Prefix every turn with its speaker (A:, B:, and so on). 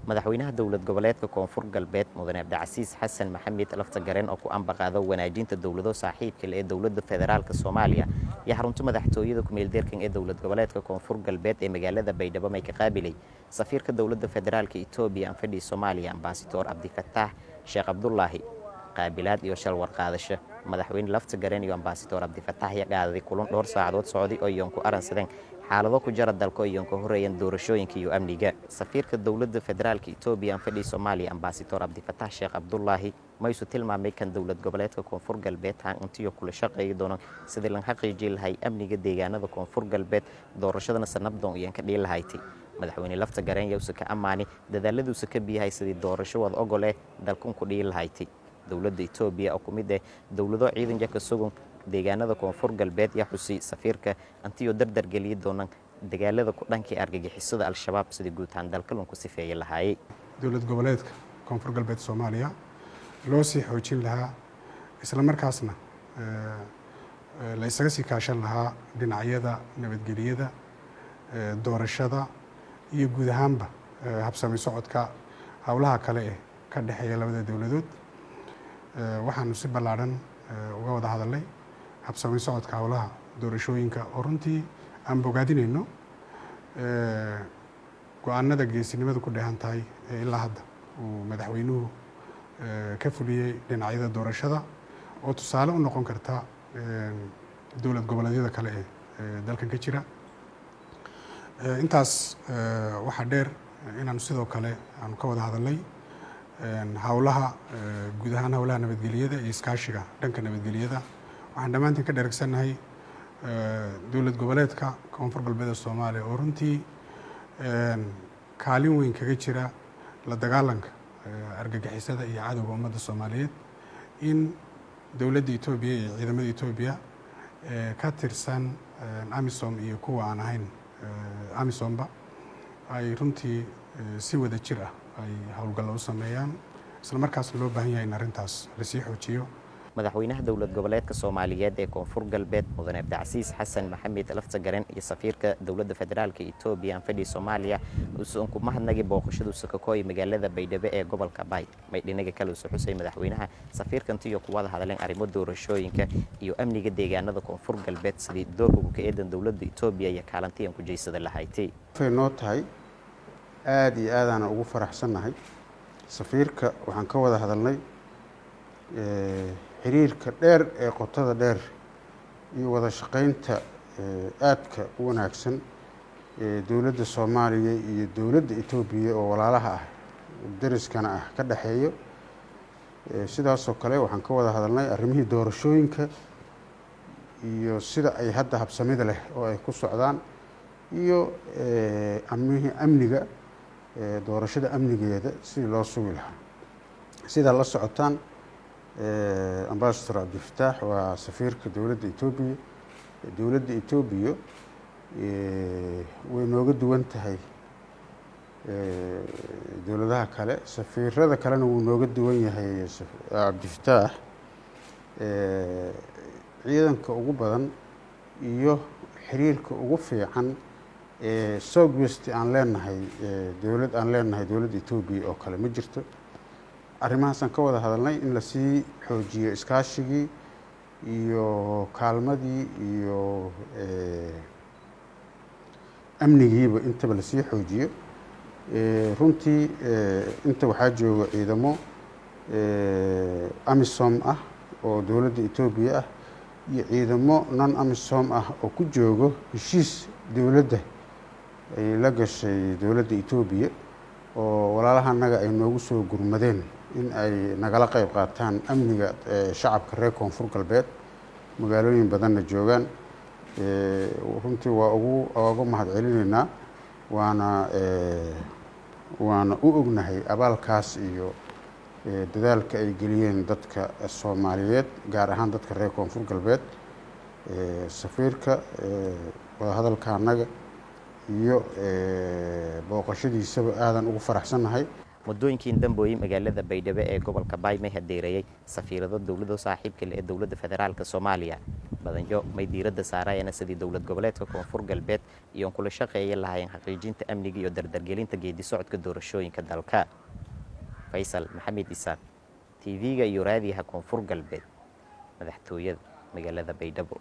A: madaxweynaha dowlad goboleedka koonfur galbeed mudane cabdicasiis xasan maxamed laftagareen oo ku ambaqaado wanaajinta dowlado saaxiibka leh ee dowladda federaalka Soomaaliya iyo xarunta madaxtooyada ku meel deerkan ee dowlad goboleedka koonfur galbeed ee magaalada Baydhabo may ka qaabilay safiirka dowladda federaalka Itoobiya anfadhi Soomaaliya ambassador Abdifataax Sheekh Abdullaahi qaabilaad iyo shal warqaadasho madaxweyne laftagareen iyo ambassador Abdifataax ya qaaday kulan dhowr saacadood socday oo iyoon ku aransadeen xaalado ku jira dalka iyo ka horeeyeen doorashooyinka iyo amniga safiirka dowladda federaalka Itoobiya anfadhi Soomaaliya ambassador Abdifataax Sheekh Abdullaahi ma isu tilmaamay kan dowlad goboleedka koonfur galbeed intii kula shaqeeyay doonaan sidii lan xaqiijin lahay amniga deegaanada koonfur galbeed doorashadana sanaddan iyo ka dhigay lahayti madaxweyne laftagareen yaa ka amaani dadaaladiisa ka biyahay sidii doorasho wada ogol ee dalkan ku dhigay lahayti dowladda Itoobiya oo kumid ah dowlado ciidan ka sugan deegaanada koonfur galbeed yaa xusay safiirka antiyo dardar geliyay doonaan dagaalada ku dhankii argagixisada al-shabaab sidii guud ahaan dalka ku sifeeyay lahaayay
B: dowlad goboleedka koonfur galbeed Soomaaliya loo sii xoojin lahaa isla markaasna la isaga sii kaashan lahaa dhinacyada nabadgelyada doorashada iyo guud ahaanba habsami socodka hawlaha kale ee ka dhaxeeya labada dowladood waxaanu si ballaaran uga wada hadalnay habsami socodka hawlaha doorashooyinka oo runtii aan bogaadinayno go-aanada geesinimada ku dheehan tahay ee ilaa hadda uu madaxweynuhu ka fuliyey dhinacyada doorashada oo tusaale u noqon karta dowlad goboleedyada kale ee dalkan ka jira intaas waxaa dheer inaanu sidoo kale aanu ka wada hadalnay hawlaha guud ahaan hawlaha nabadgelyada iyo iskaashiga dhanka nabadgelyada waxaan dhammaantiin ka dheregsannahay dowlad goboleedka koonfur galbeed Soomaaliya oo runtii kaalin weyn kaga jira la dagaalanka argagixisada iyo cadawga ummadda Soomaaliyeed in dowladda Itoobiya iyo ciidamada Itoobiya ka tirsan AMISOM iyo kuwa aan ahayn AMISOMba ay runtii si wada jir ah ay hawlgal u sameeyaan isla markaasna loo baahan yahay in arrintaas la sii xoojiyo
A: madaxweynaha dowlad goboleedka Soomaaliyeed ee koonfur galbeed mudane Cabdicasiis Xasan Maxamed laftagareen iyo safiirka dowladda federaalka Itoobiya anfadhi Soomaaliya uu ku mahadnaqay booqashadiisa ka kooy magaalada Baydhabo ee gobolka Bay may dhinaga kale soo xusay madaxweynaha safiirkan iyo ku wada hadleen arrimo doorashooyinka iyo amniga deegaanada koonfur galbeed sidii doorka ka eedan dowladda Itoobiya iyo kaalintii ku jeysada lahaaytay
C: noo tahay aad iyo aad aan ugu faraxsanahay safiirka waxaan ka wada hadalnay xiriirka dheer ee qotada dheer iyo wada shaqaynta aadka u wanaagsan ee dowladda Soomaaliya iyo dowladda Itoobiya oo walaalaha ah dariskana ah ka dhaxeeyo sidaas oo kale waxaan ka wada hadalnay arrimihii doorashooyinka iyo sida ay hadda habsamida leh oo ay ku socdaan iyo amniga doorashada amnigeeda sidii loo sugi lahaa sida la socotaan ambassador Abdifataax waa safiirka dowladda Itoobiya dowladda Itoobiya way nooga duwan tahay dowladaha kale safiirada kalena wuu nooga duwan yahay Abdifataax ciidanka ugu badan iyo xiriirka ugu fiican Southwest aan leenahay dowladda Itoobiya oo kale ma jirto arrimahaas aan ka wada hadalnay in la sii xoojiyo iskaashigii iyo kaalmadii iyo amnigiiba intaba la sii xoojiyo runtii inta waxaa jooga ciidamo AMISOM ah oo dowladda Itoobiya ah iyo ciidamo non AMISOM ah oo ku joogo heshiis dowladda ay la gashay dowladda Itoobiya oo walaalaha naga ay noogu soo gurmadeen in ay nagala qayb qaataan amniga shacabka reer koonfur galbeed magaalooyin badanna joogaan runtii waa ugu mahad celinaynaa waana u ognahay abaalkaas iyo dadaalka ay geliyeen dadka Soomaaliyeed gaar ahaan dadka reer koonfur galbeed safiirka wada hadalka anaga iyo booqashadiisaba aadan ugu faraxsanahay
A: muddooyinkii dambooyay magaalada Baydhabo ee gobolka Bay may hadeerayay safiirada dowladda saaxiibka leh ee dowladda federaalka Soomaaliya badanyo may diiradda saarayana sidii dowlad goboleedka koonfur galbeed iyo kula shaqeeya lahaayeen xaqiijinta amniga iyo dardargelinta geedi socodka doorashooyinka dalka. Faysal Maxamed Isaaq, TV-ga iyo raadiyaha koonfur galbeed, madaxtooyada magaalada Baydhabo.